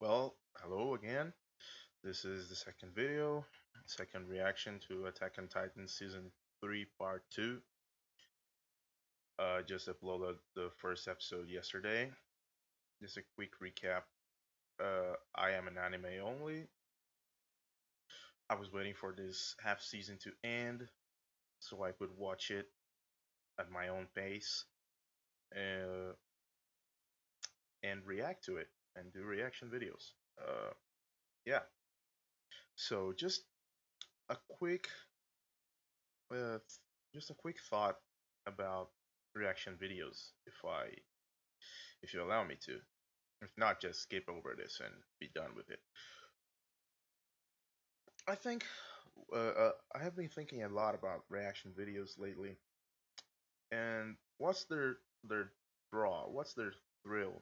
Well, hello again. This is the second video, second reaction to Attack on Titan Season 3 Part 2. Just uploaded the first episode yesterday. Just a quick recap. I am an anime only. I was waiting for this half season to end so I could watch it at my own pace uh, and react to it and do reaction videos. Yeah, so a quick uh, just a quick thought about reaction videos, if you allow me to. If not, just skip over this and be done with it. I think I have been thinking a lot about reaction videos lately, and what's their draw? What's their thrill?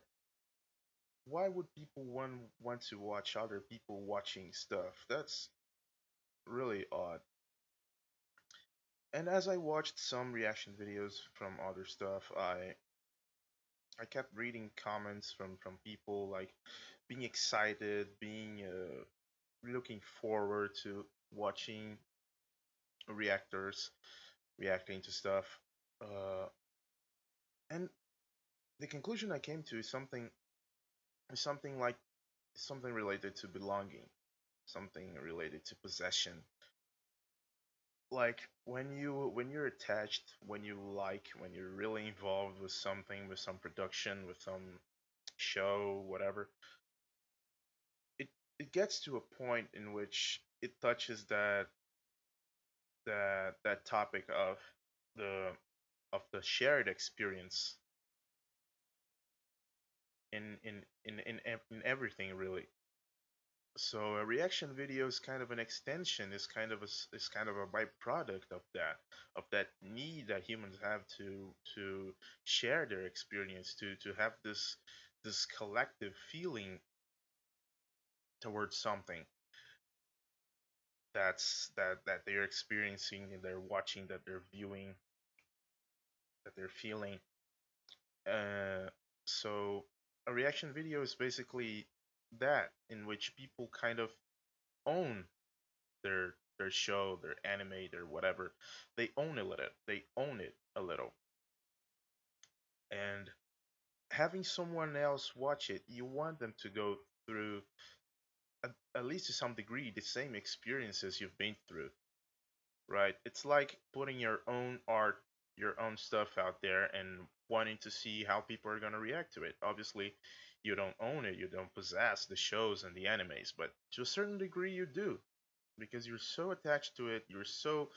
Why would people want to watch other people watching stuff? That's really odd. And as I watched some reaction videos from other stuff, I kept reading comments from people like being excited, being looking forward to watching reactors reacting to stuff. Uh, and the conclusion I came to is something related to belonging, something related to possession. Like when you're attached, when you're really involved with something, with some production, with some show, whatever, it it gets to a point in which it touches that topic the of the shared experience in everything really. So a reaction video is kind of an extension, is kind of a byproduct of that need that humans have to share their experience, to have this collective feeling towards something that they're experiencing, and they're watching, that they're viewing, that they're feeling. So a reaction video is basically that, in which people kind of own their show, their anime, their whatever. They own it. They own it a little, and having someone else watch it, you want them to go through at least to some degree the same experiences you've been through, right? It's like putting your own art, your own stuff out there and wanting to see how people are going to react to it. Obviously, you don't own it, you don't possess the shows and the animes, but to a certain degree, you do, because you're so attached to it, you're so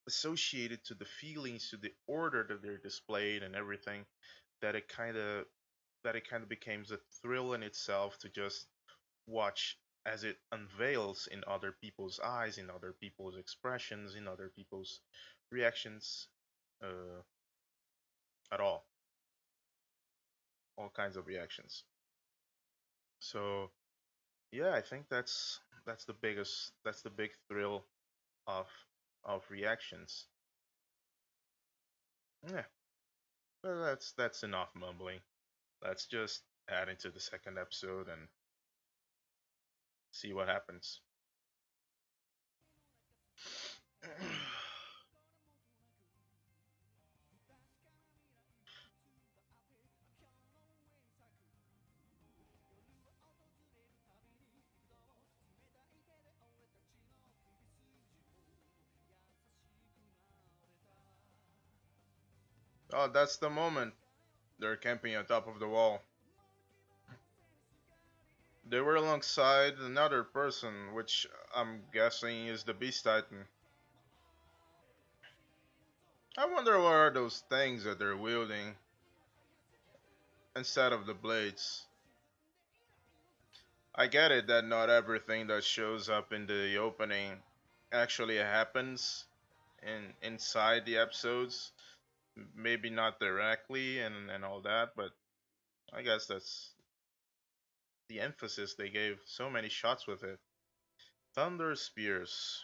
associated to the feelings, to the order that they're displayed and everything, that it kind of becomes a thrill in itself to just watch as it unveils in other people's eyes, in other people's expressions, in other people's reactions, uh, at all kinds of reactions. So yeah, I think that's the big thrill of reactions. Yeah, but that's enough mumbling. Let's just add into the second episode and see what happens. Oh, that's the moment. They're camping on top of the wall. They were alongside another person, which I'm guessing is the Beast Titan. I wonder what are those things that they're wielding instead of the blades. I get it that not everything that shows up in the opening actually happens inside the episodes. Maybe not directly and all that, but I guess that's the emphasis they gave so many shots with it. Thunder Spears.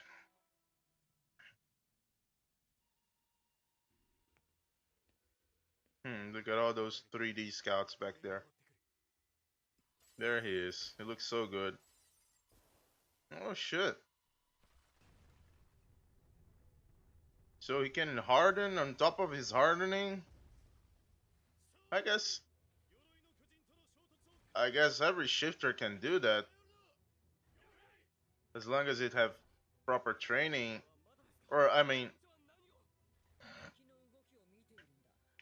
Look at all those 3D scouts back there. There he is. He looks so good. Oh shit. So he can harden on top of his hardening? I guess every shifter can do that as long as it have proper training. Or I mean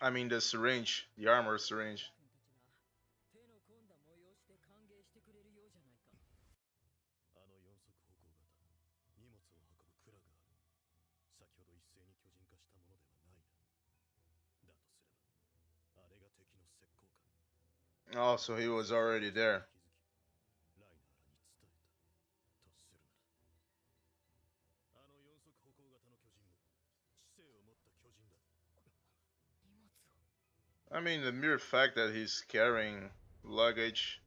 the syringe, the armor syringe. Oh, so he was already there. I mean, the mere fact that he's carrying luggage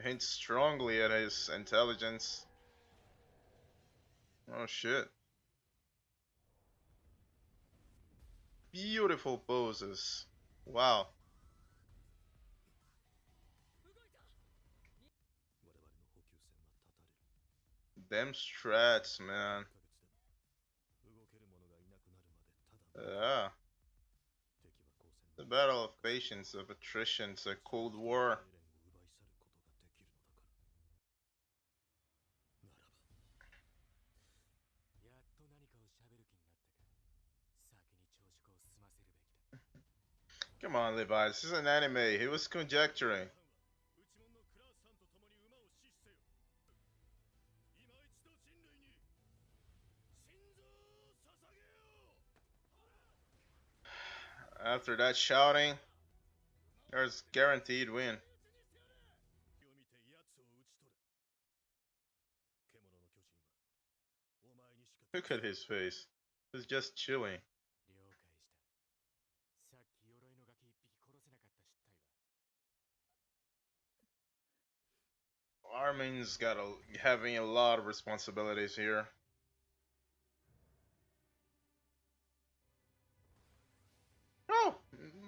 hints strongly at his intelligence. Oh shit. Beautiful poses. Wow. Them strats, man. Yeah. The battle of patience, of attrition, it's a cold war. Come on, Levi, this is an anime. He was conjecturing. After that shouting, there's guaranteed win. Look at his face. He's just chilling. Armin's got having a lot of responsibilities here. Oh,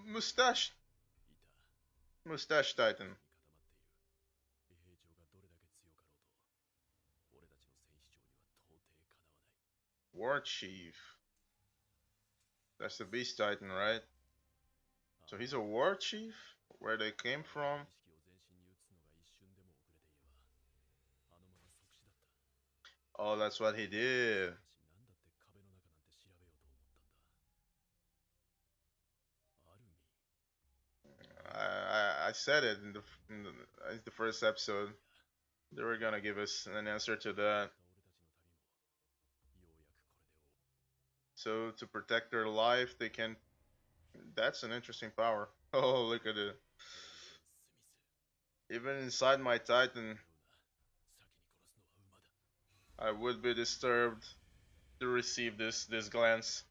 mustache, mustache Titan. War Chief. That's the Beast Titan, right? So he's a War Chief? Where they came from? Oh, that's what he did. I said it in the first episode. They were gonna give us an answer to that. So to protect their life, they can. That's an interesting power. Oh, look at it. Even inside my Titan, I would be disturbed to receive this glance.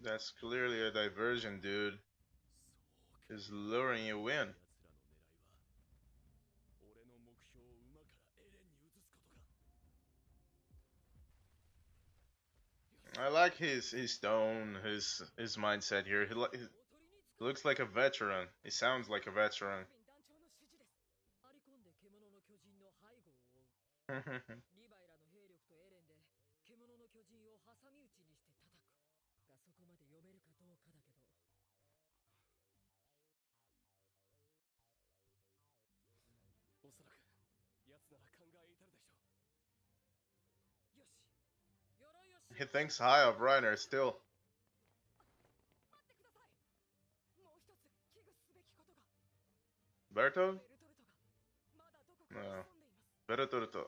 That's clearly a diversion, dude. Is luring you in. I like his tone, his mindset here. He looks like a veteran. He sounds like a veteran. He thinks high of Reiner still. Berto? No. Berto.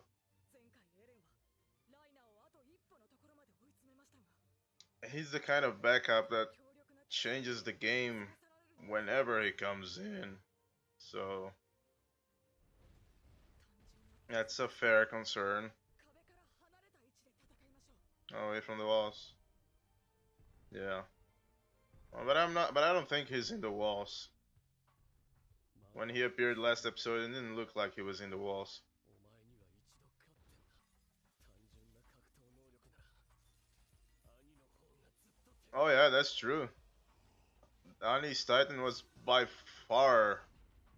He's the kind of backup that changes the game whenever he comes in. So that's a fair concern. Away from the walls. Yeah. Well, but I'm not. But I don't think he's in the walls. When he appeared last episode, it didn't look like he was in the walls. Oh yeah, that's true. Ani's Titan was by far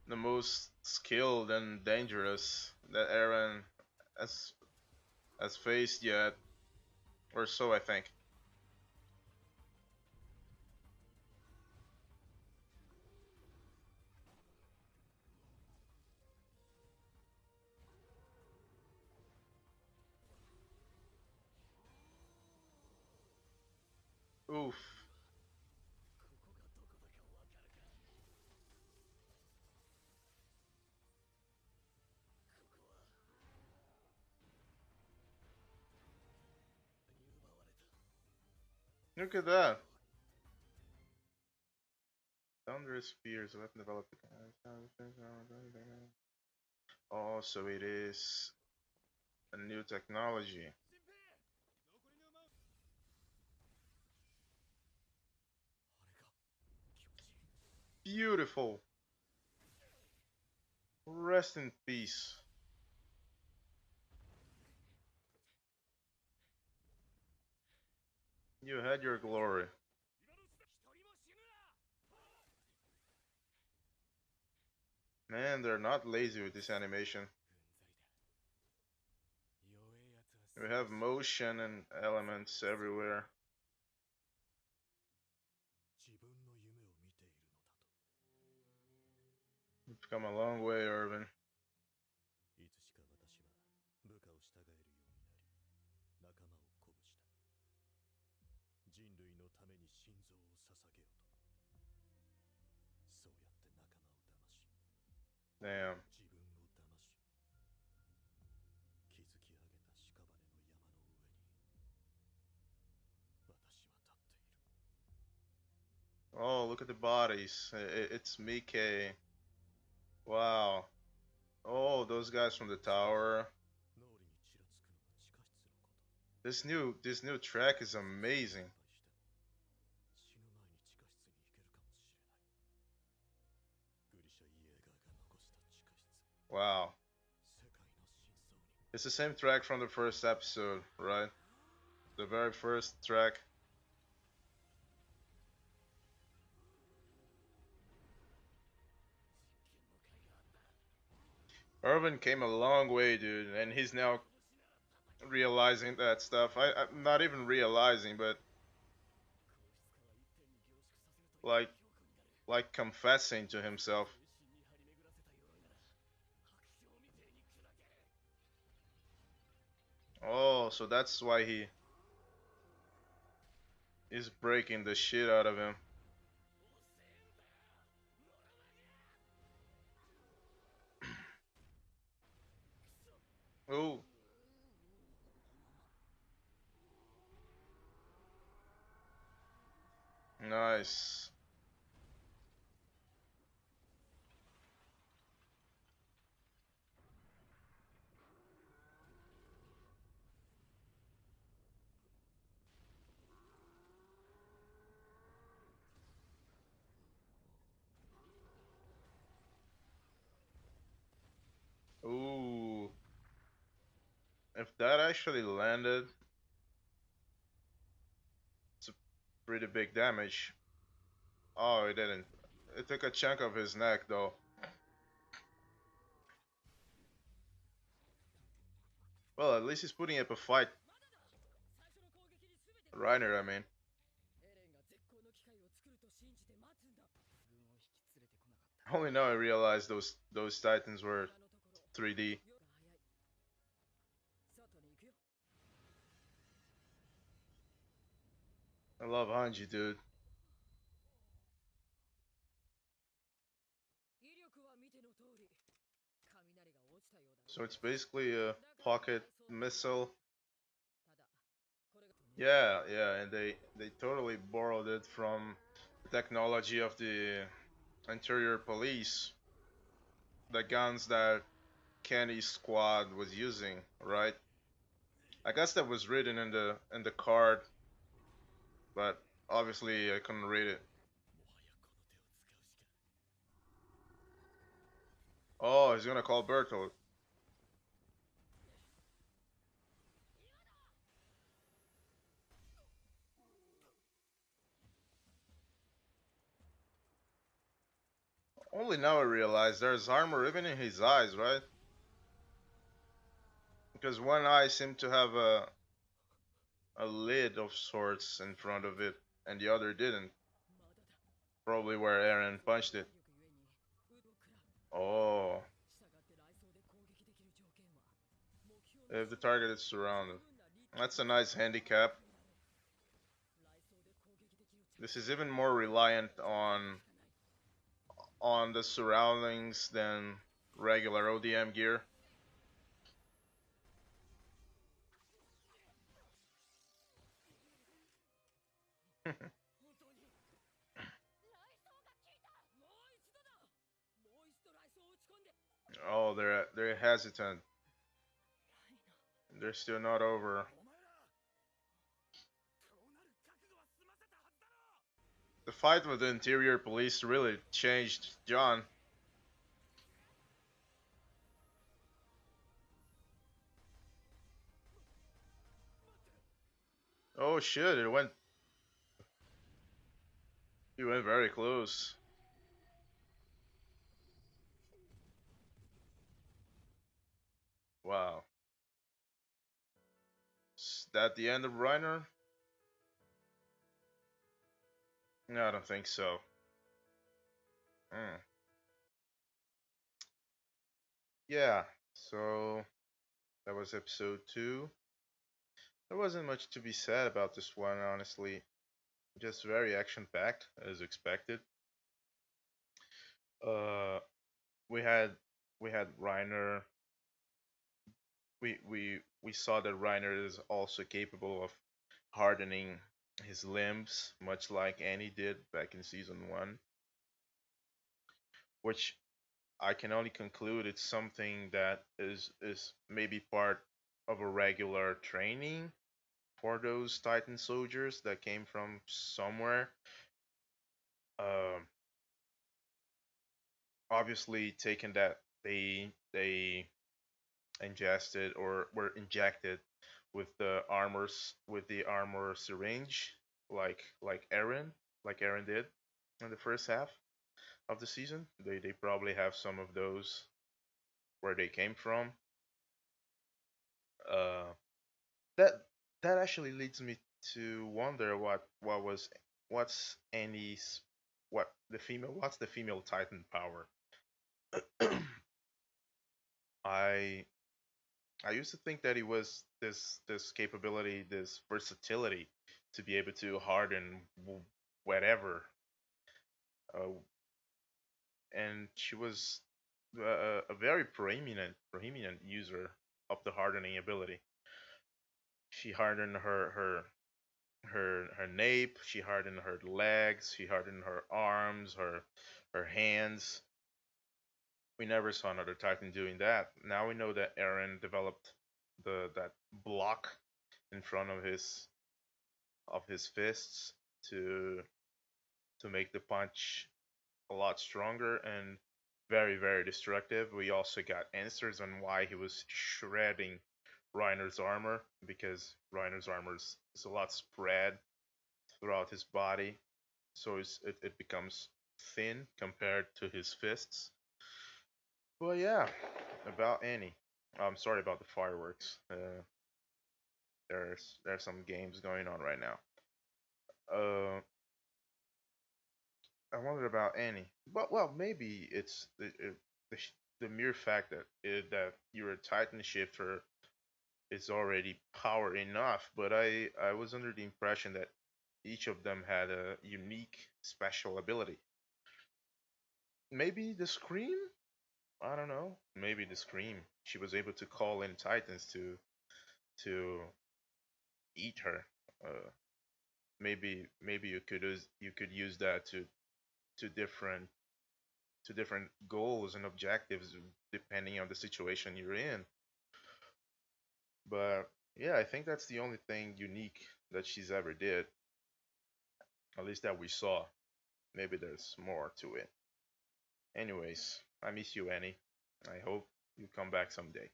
the most skilled and dangerous that Eren has faced yet, or so I think. Oof. Look at that. Thunderous Spears, weapon developed. Oh, so it is a new technology. Beautiful. Rest in peace. You had your glory. Man, they're not lazy with this animation. We have motion and elements everywhere. We've come a long way, Irvin. Damn. Oh, look at the bodies. It's Mickey. Wow. Oh, those guys from the tower. This new track is amazing. Wow. It's the same track from the first episode, right? The very first track. Irvin came a long way, dude, and he's now realizing that stuff. I'm not even realizing, but like confessing to himself. Oh, so that's why he is breaking the shit out of him. Ooh. Nice. Ooh. If that actually landed, it's a pretty big damage. Oh, it didn't. It took a chunk of his neck, though. Well, at least he's putting up a fight. Reiner, I mean. Only now I realized those titans were 3D. I love Hanji, dude. So it's basically a pocket missile. Yeah, yeah, and they totally borrowed it from the technology of the interior police, the guns that Kenny's squad was using, right? I guess that was written in the card, but obviously I couldn't read it. Oh, he's gonna call Bertolt. Only now I realize there's armor even in his eyes, right? Because one eye seemed to have a lid of sorts in front of it, and the other didn't. Probably where Eren punched it. Oh, if the target is surrounded. That's a nice handicap. This is even more reliant on the surroundings than regular ODM gear. Oh, they're hesitant. They're still not over. The fight with the interior police really changed John. Oh shit, it went very close. Wow. Is that the end of Reiner? No, I don't think so. Hmm. Yeah, so that was episode 2. There wasn't much to be said about this one, honestly. Just very action packed, as expected. Uh, we had we had Reiner. We saw that Reiner is also capable of hardening his limbs, much like Annie did back in season 1, which I can only conclude it's something that is maybe part of a regular training for those Titan soldiers that came from somewhere. Um, Obviously, taken that they ingested or were injected with the armor syringe, like Eren did in the first half of the season. They probably have some of those where they came from. Uh, that that actually leads me to wonder what's Annie's what's the female Titan power. I I used to think that it was this capability, this versatility to be able to harden whatever, uh, and she was a very preeminent user of the hardening ability. She hardened her nape, she hardened her legs, she hardened her arms, her hands. We never saw another Titan doing that. Now we know that Eren developed the that block in front of his fists to make the punch a lot stronger and very destructive. We also got answers on why he was shredding Reiner's armor, because Reiner's armor is a lot spread throughout his body, so it becomes thin compared to his fists. Well, yeah, about Annie. I'm sorry about the fireworks. There's some games going on right now. Uh, I wondered about Annie. Well, maybe it's the mere fact that you're a Titan shifter is already power enough. But I was under the impression that each of them had a unique special ability. Maybe the scream? I don't know. Maybe the scream. She was able to call in Titans to eat her. Uh, maybe you could use that to different to different goals and objectives depending on the situation you're in. But yeah, I think that's the only thing unique that she's ever did, at least that we saw. Maybe there's more to it. Anyways, I miss you, Annie. I hope you come back someday.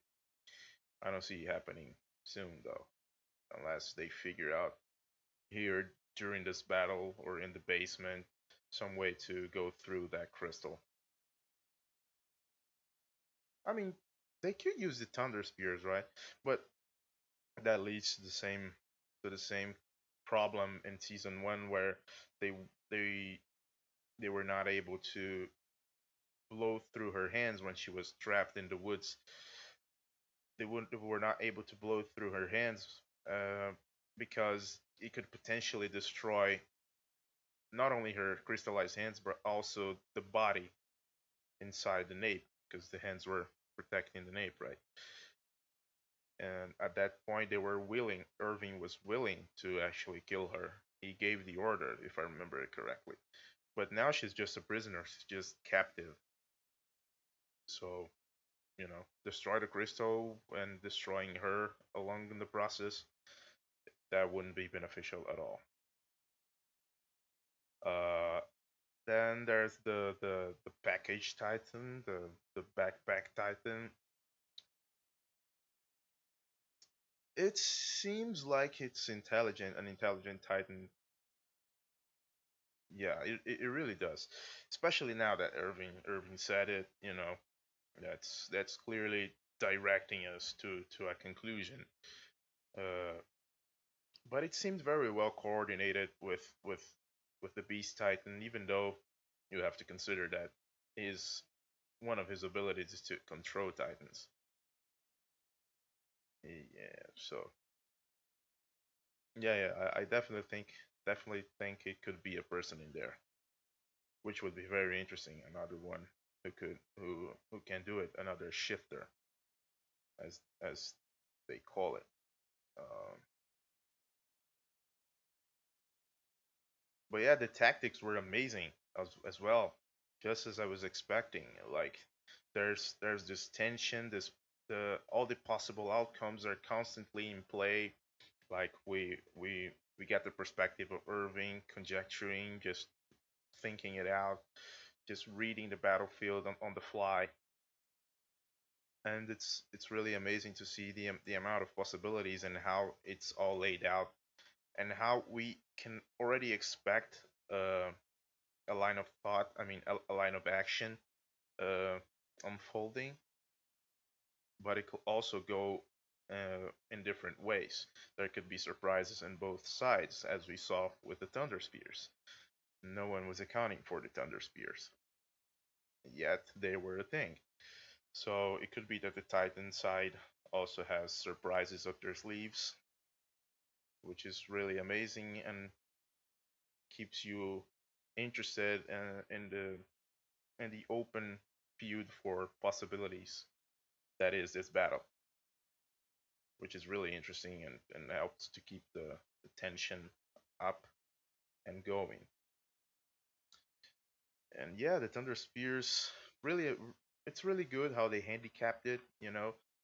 I don't see it happening soon though, unless they figure out here during this battle or in the basement some way to go through that crystal. I mean, they could use the Thunder Spears, right? But that leads to the same problem in season one where they they they were not able to blow through her hands when she was trapped in the woods. They were not able to blow through her hands uh, because it could potentially destroy not only her crystallized hands but also the body inside the nape because the hands were protecting the nape, right? And at that point, they were willing. Irving was willing to actually kill her. He gave the order, if I remember it correctly. But now she's just a prisoner. She's just captive. So destroy the crystal and destroying her along in the process, that wouldn't be beneficial at all. Uh, then there's the package Titan, the backpack Titan. It seems like it's intelligent, an intelligent Titan. Yeah, it really does. Especially now that Irving said it, that's clearly directing us to a conclusion. Uh, but it seemed very well coordinated with the Beast Titan, even though you have to consider that his one of his abilities is to control Titans. Yeah, so yeah, I definitely think it could be a person in there, which would be very interesting. Another one who can do it, another shifter, as they call it. Um, but yeah, the tactics were amazing as well, just as I was expecting. Like there's this tension, this the all the possible outcomes are constantly in play. Like we get the perspective of Irving conjecturing, just thinking it out, just reading the battlefield on the fly, and it's really amazing to see the amount of possibilities and how it's all laid out, and how we can already expect a line of thought. I mean, a line of action uh, unfolding, but it could also go in different ways. There could be surprises on both sides, as we saw with the Thunder Spears. No one was accounting for the Thunder Spears, yet they were a thing. So it could be that the Titan side also has surprises up their sleeves, which is really amazing and keeps you interested in the open field for possibilities that is this battle, which is really interesting and helps to keep the tension up and going. And yeah, the Thunder Spears really, it's really good how they handicapped it.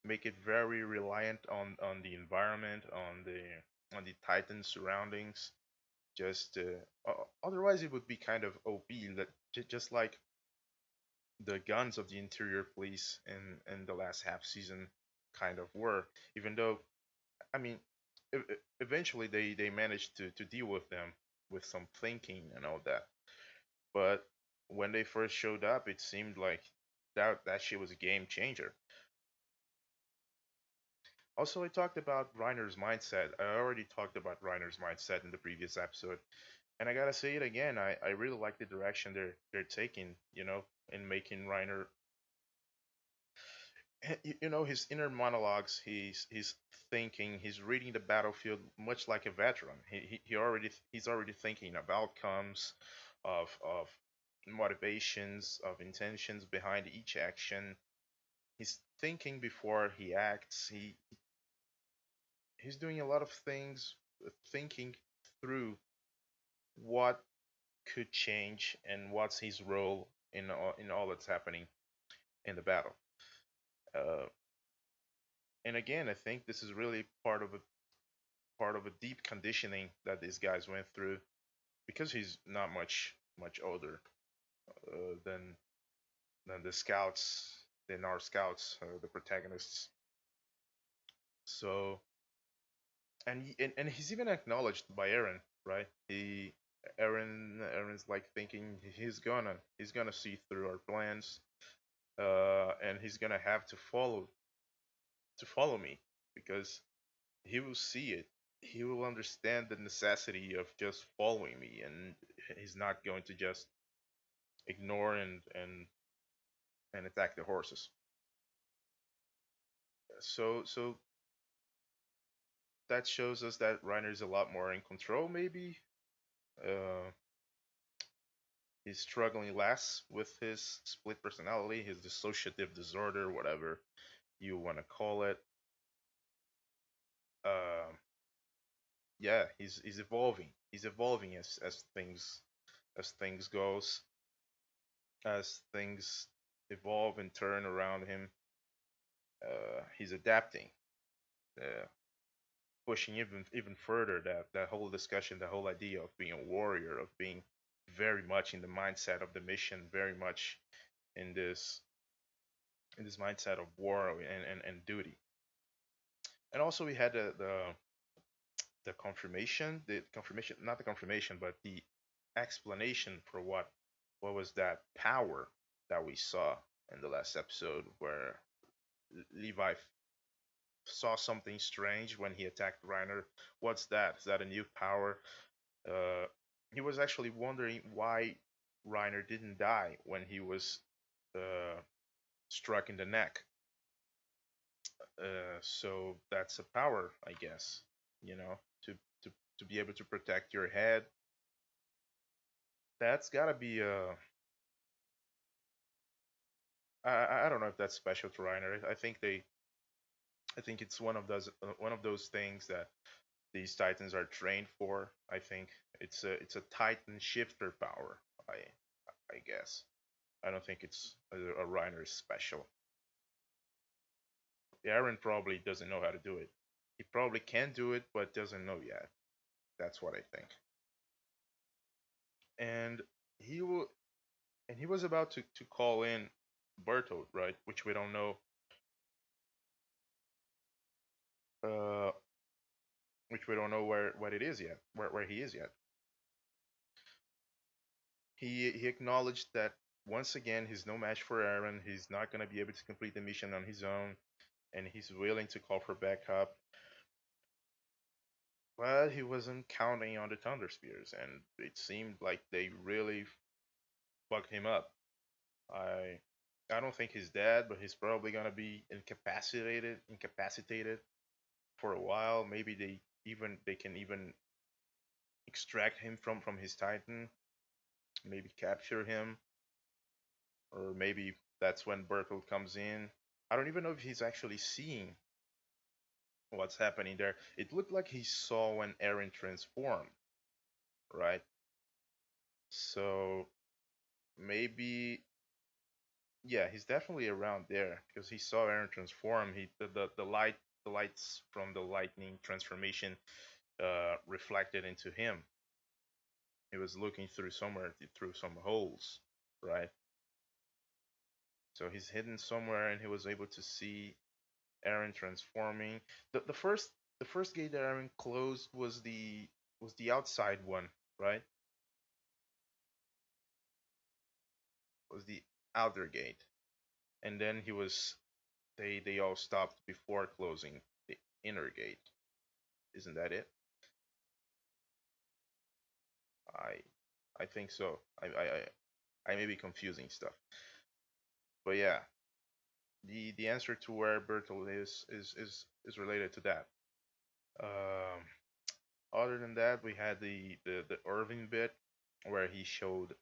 Make it very reliant on the environment, on the Titan surroundings. Just otherwise, it would be kind of OP. That just like the guns of the interior police in the last half season kind of were. Even though, I mean, eventually they managed to deal with them with some thinking and all that. But when they first showed up, it seemed like that shit was a game changer. Also, I talked about Reiner's mindset. I already talked about Reiner's mindset in the previous episode, and I gotta say it again. I really like the direction they're taking. In making Reiner, his inner monologues. He's thinking. He's reading the battlefield much like a veteran. He's already thinking of outcomes, of motivations, of intentions behind each action. He's thinking before he acts. He's doing a lot of things, thinking through what could change and what's his role in all that's happening in the battle. Uh, and again, I think this is really part of a deep conditioning that these guys went through because he's not much older than the scouts, than our scouts, the protagonists. So and he's even acknowledged by Eren, right? Aaron's like thinking he's gonna see through our plans. and he's gonna have to follow me because he will see it. He will understand the necessity of just following me, and he's not going to just ignore and attack the horses. So that shows us that Reiner is a lot more in control. Maybe uh, he's struggling less with his split personality, his dissociative disorder, whatever you want to call it. Um, yeah, he's evolving. He's evolving as things goes, as things evolve and turn around him. He's adapting, uh, pushing even further that whole discussion, the whole idea of being a warrior, of being very much in the mindset of the mission, very much in this mindset of war and duty. And also we had the confirmation, not the confirmation, but the explanation for what was that power that we saw in the last episode, where Levi saw something strange when he attacked Reiner. What's that? Is that a new power? Uh, he was actually wondering why Reiner didn't die when he was uh, struck in the neck. So that's a power, I guess. You know, to to be able to protect your head. That's gotta be I don't know if that's special to Reiner. I think it's one of those things that these Titans are trained for. I think it's a Titan shifter power. I I guess. I don't think it's a Reiner special. Aaron probably doesn't know how to do it. He probably can do it, but doesn't know yet. That's what I think. And he will, and he was about to call in Bertolt, right? Which we don't know, uh, which we don't know where what it is yet, where he is yet. He acknowledged that once again he's no match for Aaron. He's not gonna be able to complete the mission on his own, and he's willing to call for backup. But he wasn't counting on the Thunder Spears, and it seemed like they really fucked him up. I I don't think he's dead, but he's probably gonna be incapacitated for a while. Maybe they can even extract him from his Titan, maybe capture him, or maybe that's when Bertolt comes in. I don't even know if he's actually seeing what's happening there. It looked like he saw when Eren transformed, right? So maybe, yeah, he's definitely around there because he saw Eren transform. The lights from the lightning transformation reflected into him. He was looking through some holes, right? So he's hidden somewhere, and he was able to see Eren transforming. The first gate that Eren closed was the outside one, right? Was the outer gate, and then they all stopped before closing the inner gate. Isn't that it? I I think so. I may be confusing stuff, but yeah, the answer to where Bertolt is related to that. Um, Other than that, we had the Irving bit where he showed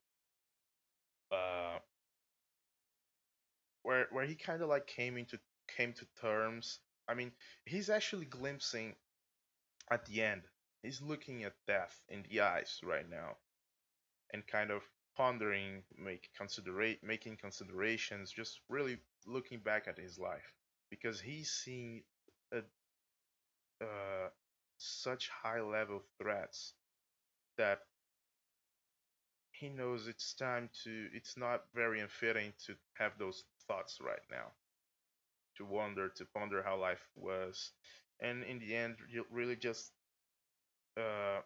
uh where he kind of like came to terms. I mean, he's actually glimpsing at the end. He's looking at death in the eyes right now and kind of pondering, making considerations, just really looking back at his life because he's seeing a, uh, such high level threats that he knows it's not very unfitting to have those thoughts right now, to ponder how life was, and in the end you really just uh,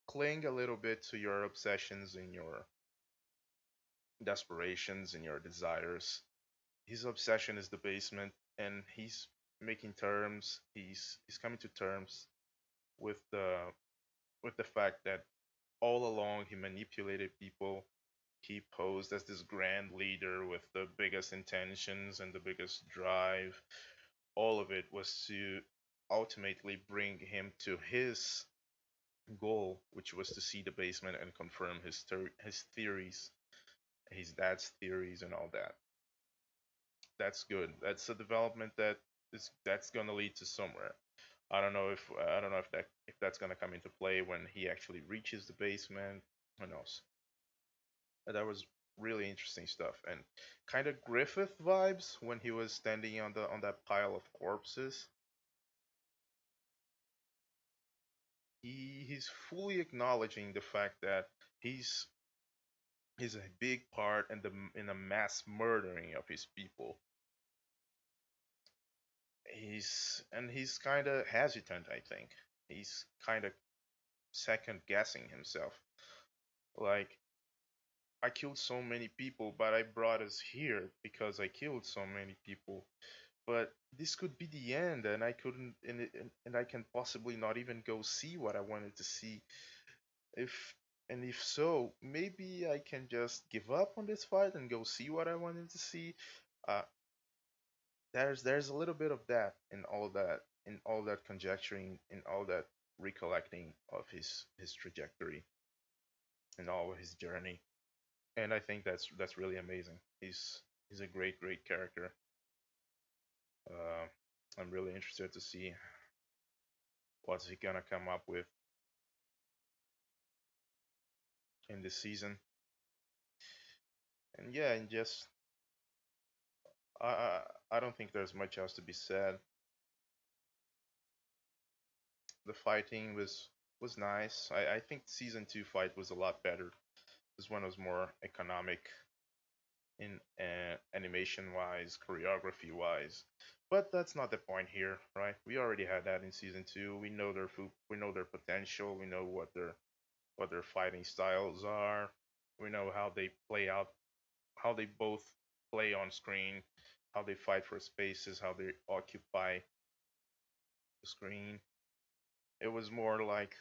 cling a little bit to your obsessions and your desperations and your desires, his obsession is the basement, and he's making terms. He's coming to terms with the fact that all along he manipulated people. He posed as this grand leader with the biggest intentions and the biggest drive. All of it was to ultimately bring him to his goal, which was to see the basement and confirm his theories, his dad's theories, and all that. That's good. That's a development that's gonna lead to somewhere. I don't know if that's gonna come into play when he actually reaches the basement. Who knows? But that was really interesting stuff and kind of Griffith vibes when he was standing on that pile of corpses. He's fully acknowledging the fact that he's he's a big part in the mass murdering of his people. He's kind of hesitant. I think he's kind of second guessing himself. Like, I killed so many people, but I brought us here because I killed so many people. But this could be the end, and I couldn't, and I can possibly not even go see what I wanted to see. If if so, maybe I can just give up on this fight and go see what I wanted to see. Uh, there's a little bit of that in all that conjecturing, in all that recollecting of his trajectory and all of his journey. And I think that's really amazing. He's a great character. Uh, I'm really interested to see what's he gonna come up with in this season. And yeah, and just I I, I don't think there's much else to be said. The fighting was nice. I think season two fight was a lot better. This one was more economic in animation wise, choreography wise. But that's not the point here, right? We already had that in season two. We know their potential. We know what their fighting styles are. We know how they play out, how they both play on screen, how they fight for spaces, how they occupy the screen. It was more like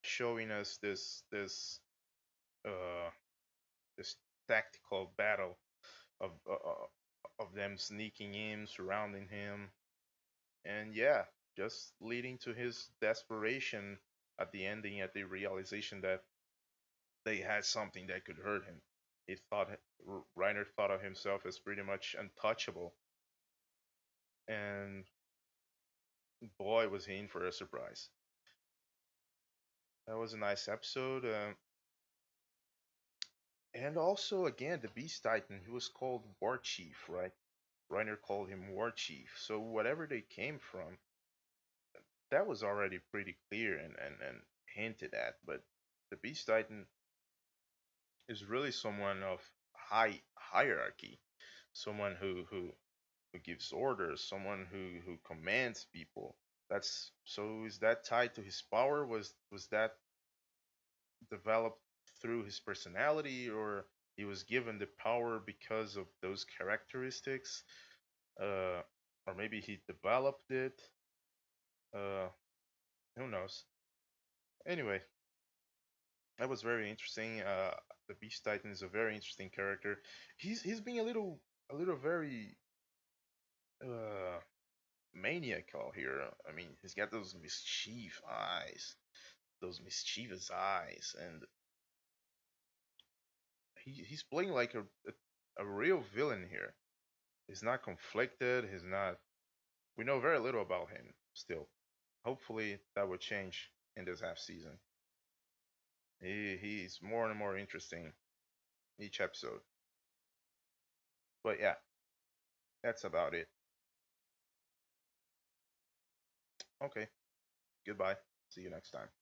showing us uh, this tactical battle of them sneaking in, surrounding him, and yeah, just leading to his desperation at the ending, at the realization that they had something that could hurt him. He thought Reiner thought of himself as pretty much untouchable, and boy was he in for a surprise. That was a nice episode, and also again the Beast Titan. He was called War Chief, right? Reiner called him War Chief. So whatever they came from, that was already pretty clear and hinted at. But the Beast Titan is really someone of high hierarchy, someone who gives orders, someone who commands people. That's so. Is that tied to his power? Was that developed through his personality, or he was given the power because of those characteristics? Uh, or maybe he developed it. Uh, who knows? Anyway, that was very interesting. The Beast Titan is a very interesting character. He's being a little very uh maniacal here. I mean, he's got those mischief eyes, those mischievous eyes, and he's playing like a real villain here. He's not conflicted. He's not. We know very little about him still. Hopefully that will change in this half season. He's more and more interesting each episode. But yeah, that's about it. Okay, goodbye. See you next time.